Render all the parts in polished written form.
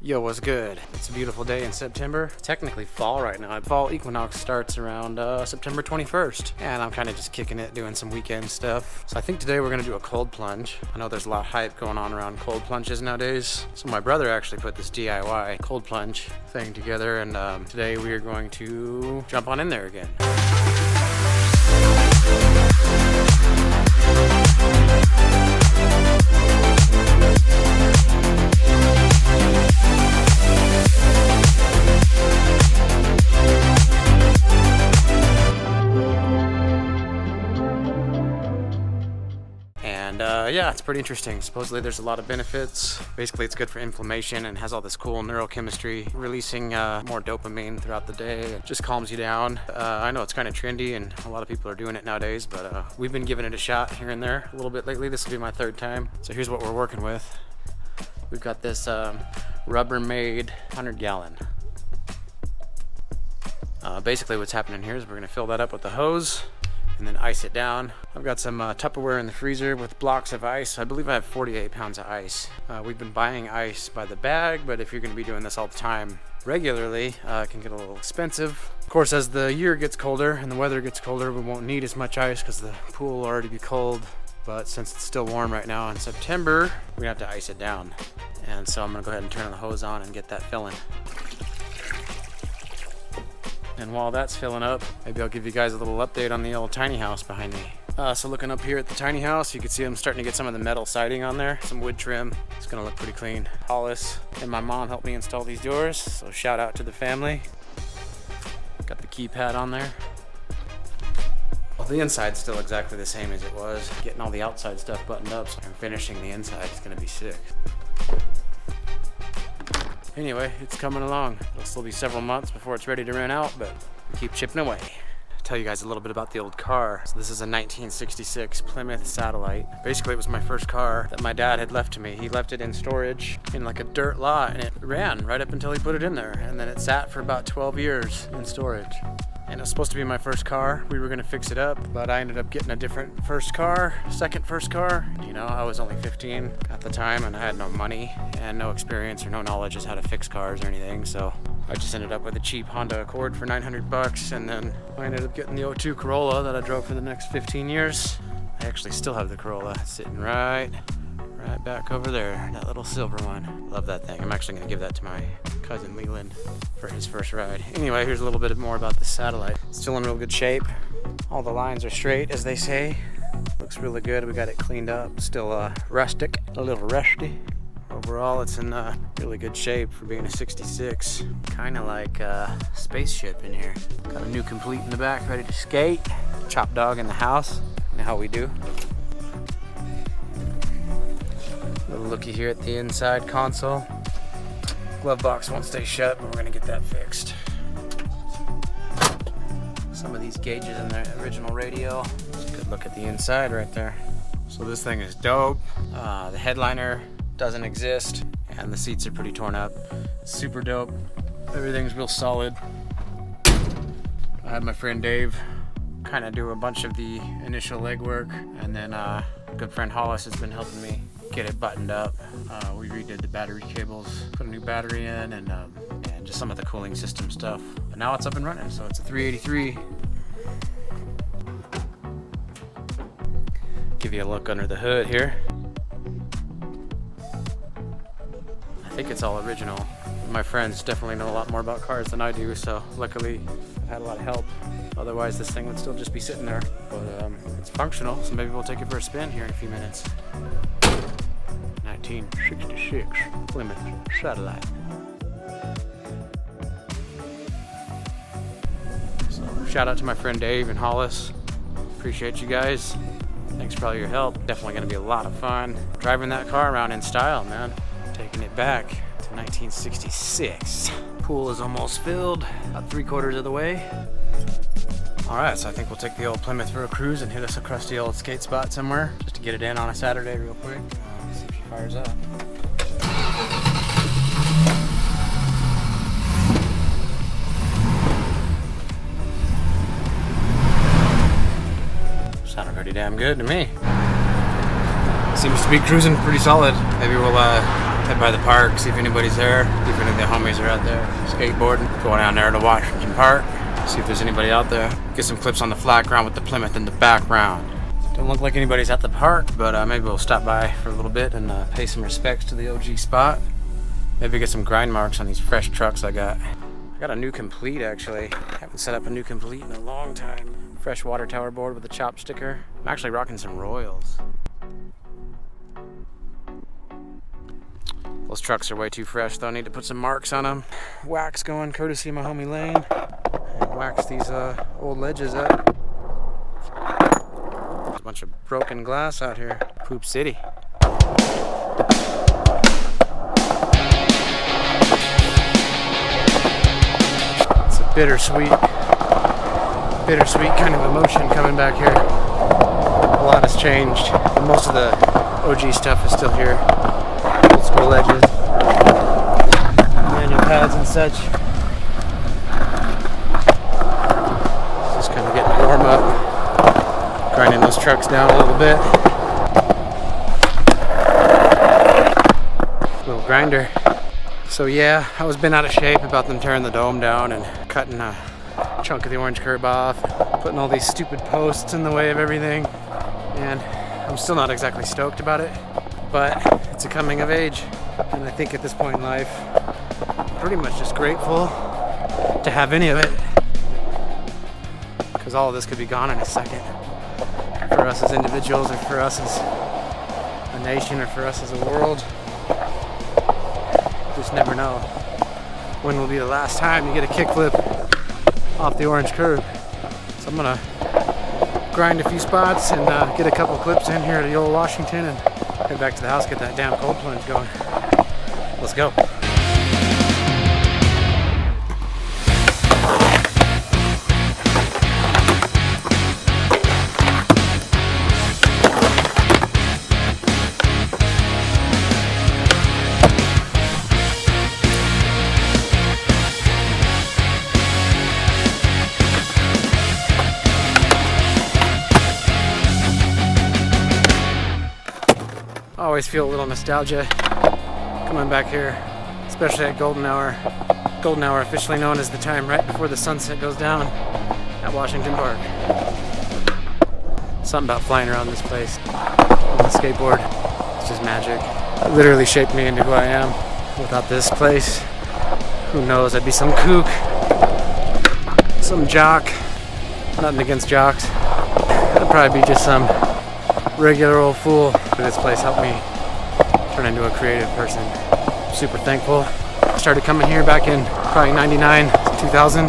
Yo, what's good? It's a beautiful day in September. Technically fall right now. Fall equinox starts around September 21st. And I'm kind of just kicking it, doing some weekend stuff. So I think today we're gonna do a cold plunge. I know there's a lot of hype going on around cold plunges nowadays. So my brother actually put this DIY cold plunge thing together, and today we are going to jump on in there again. Yeah, it's pretty interesting. Supposedly there's a lot of benefits. Basically it's good for inflammation and has all this cool neurochemistry, releasing more dopamine throughout the day. It just calms you down. I know it's kind of trendy and a lot of people are doing it nowadays, but we've been giving it a shot here and there a little bit lately. This will be my third time. So here's what we're working with. We've got this Rubbermaid 100-gallon. Basically what's happening here is we're gonna fill that up with the hose and then ice it down. I've got some Tupperware in the freezer with blocks of ice. I believe I have 48 pounds of ice. We've been buying ice by the bag, but if you're gonna be doing this all the time regularly, it can get a little expensive. Of course, as the year gets colder and the weather gets colder, we won't need as much ice because the pool will already be cold. But since it's still warm right now in September, we have to ice it down. And so I'm gonna go ahead and turn the hose on and get that filling. And while that's filling up, maybe I'll give you guys a little update on the old tiny house behind me. So looking up here at the tiny house, you can see I'm starting to get some of the metal siding on there, some wood trim. It's gonna look pretty clean. Hollis and my mom helped me install these doors, so shout out to the family. Got the keypad on there. Well, the inside's still exactly the same as it was. Getting all the outside stuff buttoned up and finishing the inside is gonna be sick. Anyway, it's coming along. It'll still be several months before it's ready to run out, but we keep chipping away. I'll tell you guys a little bit about the old car. So this is a 1966 Plymouth Satellite. Basically, it was my first car that my dad had left to me. He left it in storage in like a dirt lot, and it ran right up until he put it in there. And then it sat for about 12 years in storage. And it was supposed to be my first car. We were gonna fix it up, but I ended up getting a different second first car. You know, I was only 15 at the time and I had no money and no experience or no knowledge as how to fix cars or anything. So I just ended up with a cheap Honda Accord for 900 bucks. And then I ended up getting the '02 Corolla that I drove for the next 15 years. I actually still have the Corolla sitting right back over there, that little silver one. Love that thing. I'm actually gonna give that to my cousin Leland for his first ride. Anyway, here's a little bit more about the Satellite. It's still in real good shape. All the lines are straight, as they say. Looks really good. We got it cleaned up. Still rustic, a little rusty. Overall, it's in really good shape for being a 66. Kind of like a spaceship in here. Got a new complete in the back, ready to skate. Chop dog in the house. You know how we do. Little looky here at the inside console. Glove box won't stay shut, but we're gonna get that fixed. Some of these gauges in the original radio. Good look at the inside right there. So this thing is dope. The headliner doesn't exist, and the seats are pretty torn up. It's super dope. Everything's real solid. I had my friend Dave kind of do a bunch of the initial legwork, and then a good friend Hollis has been helping me get it buttoned up. We redid the battery cables, put a new battery in, and just some of the cooling system stuff. But now it's up and running, so it's a 383. Give you a look under the hood here. I think it's all original. My friends definitely know a lot more about cars than I do, so luckily I've had a lot of help. Otherwise this thing would still just be sitting there. But it's functional, so maybe we'll take it for a spin here in a few minutes. 1966 Plymouth Satellite. So shout out to my friend Dave and Hollis. Appreciate you guys. Thanks for all your help. Definitely gonna be a lot of fun driving that car around in style, man. Taking it back to 1966. Pool is almost filled, about 3/4 of the way. All right, so I think we'll take the old Plymouth for a cruise and hit us a crusty old skate spot somewhere just to get it in on a Saturday real quick. See if she fires up. Sounded pretty damn good to me. Seems to be cruising pretty solid. Maybe we'll Head by the park, see if anybody's there, see if any of the homies are out there skateboarding. Go down there to Washington Park, see if there's anybody out there. Get some clips on the flat ground with the Plymouth in the background. Don't look like anybody's at the park, but maybe we'll stop by for a little bit and pay some respects to the OG spot. Maybe get some grind marks on these fresh trucks I got. I got a new complete actually. Haven't set up a new complete in a long time. Fresh water tower board with a chop sticker. I'm actually rocking some Royals. Those trucks are way too fresh though. I need to put some marks on them. Wax going courtesy of my homie Lane. And wax these old ledges up. There's a bunch of broken glass out here. Poop City. It's a bittersweet kind of emotion coming back here. A lot has changed. Most of the OG stuff is still here. Old school ledges, manual pads and such. Just kind of getting warm up, grinding those trucks down a little bit. Little grinder. So yeah, I was been out of shape about them tearing the dome down and cutting a chunk of the orange curb off, putting all these stupid posts in the way of everything, and I'm still not exactly stoked about it, but it's a coming of age, and I think at this point in life I'm pretty much just grateful to have any of it, because all of this could be gone in a second, for us as individuals, or for us as a nation, or for us as a world. Just never know when will be the last time you get a kickflip off the orange curb. So I'm gonna grind a few spots and get a couple clips in here at the old Washington and head back to the house, get that damn cold plunge going. Let's go. I always feel a little nostalgia coming back here, especially at golden hour. Golden hour, officially known as the time right before the sunset goes down at Washington Park. Something about flying around this place on the skateboard, it's just magic. It literally shaped me into who I am. Without this place, who knows, I'd be some kook, some jock. Nothing against jocks. I'd probably be just some regular old fool. This place helped me turn into a creative person. Super thankful. I started coming here back in probably 99, 2000.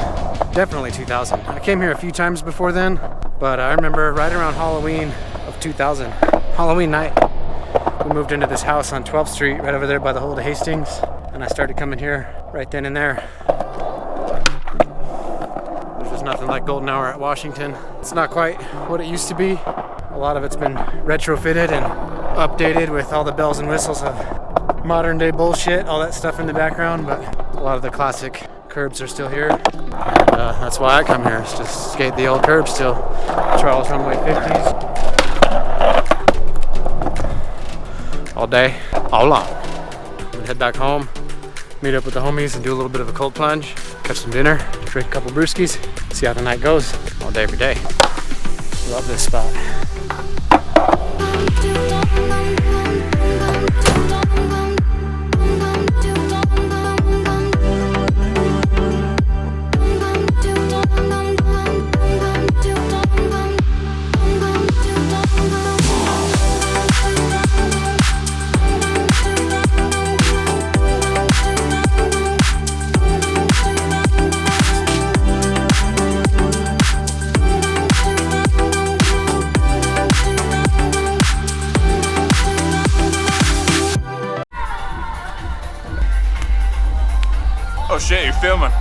Definitely 2000. I came here a few times before then, but I remember right around Halloween of 2000. Halloween night, we moved into this house on 12th Street, right over there by the Hold of Hastings, and I started coming here right then and there. There's just nothing like golden hour at Washington. It's not quite what it used to be. A lot of it's been retrofitted and updated with all the bells and whistles of modern day bullshit, all that stuff in the background, but a lot of the classic curbs are still here. That's why I come here, is to skate the old curbs still. Charles Runway 50s. All day, all along. I'm gonna head back home, meet up with the homies and do a little bit of a cold plunge, catch some dinner, drink a couple brewskis, see how the night goes. All day, every day. Love this spot. Oh shit, you're filming.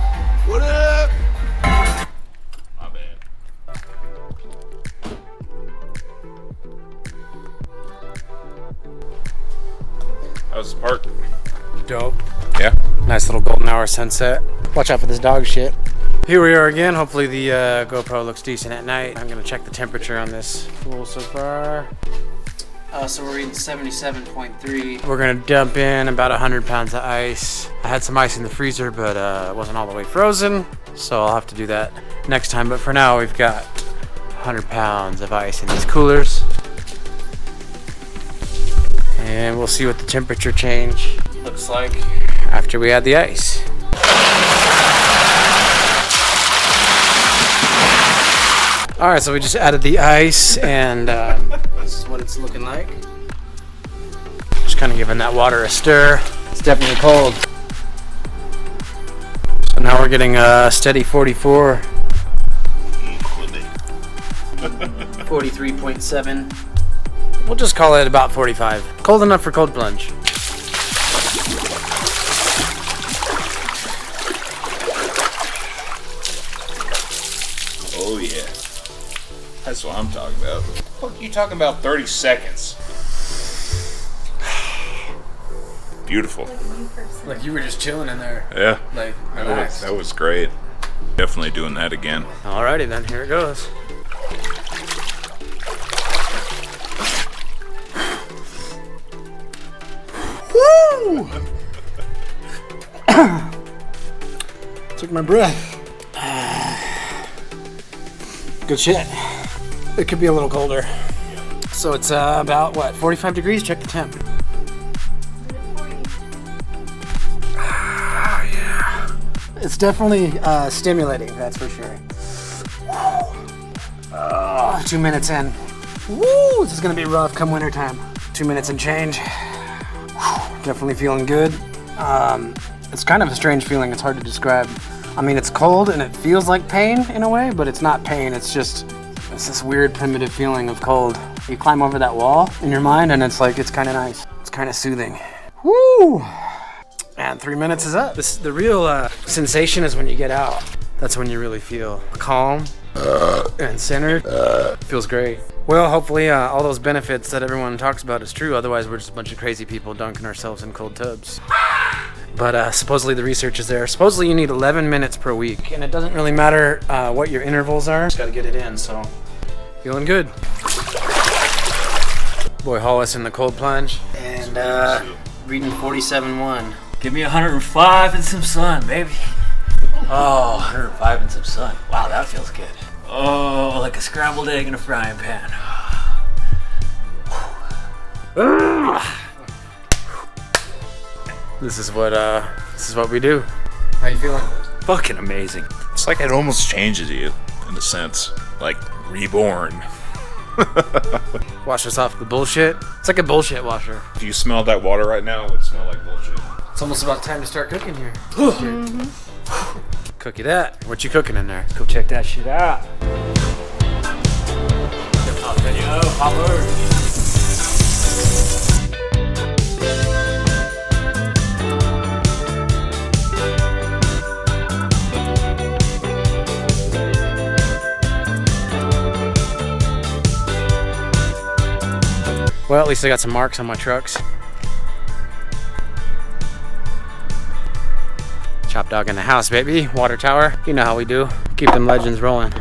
What up? My bad. How's the park? Dope. Yeah? Nice little golden hour sunset. Watch out for this dog shit. Here we are again. Hopefully the GoPro looks decent at night. I'm gonna check the temperature on this pool so far. So we're reading 77.3. We're gonna dump in about 100 pounds of ice. I had some ice in the freezer, but it wasn't all the way frozen, so I'll have to do that next time. But for now, we've got 100 pounds of ice in these coolers. And we'll see what the temperature change looks like after we add the ice. All right, so we just added the ice, and this is what it's looking like. Just kind of giving that water a stir. It's definitely cold. So now we're getting a steady 44. 43.7. We'll just call it about 45. Cold enough for cold plunge. Oh yeah. That's what I'm talking about. What are you talking about? 30 seconds. Beautiful. Like you were just chilling in there. Yeah. Like relaxed. That was great. Definitely doing that again. Alrighty then, here it goes. Woo! Took my breath. Good shit. It could be a little colder. So it's about what, 45 degrees? Check the temp. Yeah. It's definitely stimulating, that's for sure. 2 minutes in. Woo! This is gonna be rough come winter time. 2 minutes and change. Definitely feeling good. It's kind of a strange feeling. It's hard to describe. I mean, it's cold and it feels like pain in a way, but it's not pain. It's this weird primitive feeling of cold. You climb over that wall in your mind and it's like, it's kind of nice. It's kind of soothing. Woo! And 3 minutes is up. The real sensation is when you get out. That's when you really feel calm and centered. Feels great. Well, hopefully all those benefits that everyone talks about is true. Otherwise, we're just a bunch of crazy people dunking ourselves in cold tubs. But supposedly the research is there. Supposedly you need 11 minutes per week. And it doesn't really matter what your intervals are. Just gotta get it in, so feeling good. Boy Hollis in the cold plunge. And reading 47.1. Give me 105 and some sun, baby. Oh, 105 and some sun. Wow, that feels good. Oh, like a scrambled egg in a frying pan. This is what we do. How you feeling? Fucking amazing. It's like it almost changes you, in a sense. Like, reborn. Wash us off the bullshit. It's like a bullshit washer. If you smelled that water right now, it would smell like bullshit. It's almost about time to start cooking here. Cookie that. What you cooking in there? Go check that shit out. Oh, video. Popper. Well, at least I got some marks on my trucks. Chop dog in the house, baby. Water tower. You know how we do. Keep them legends rolling.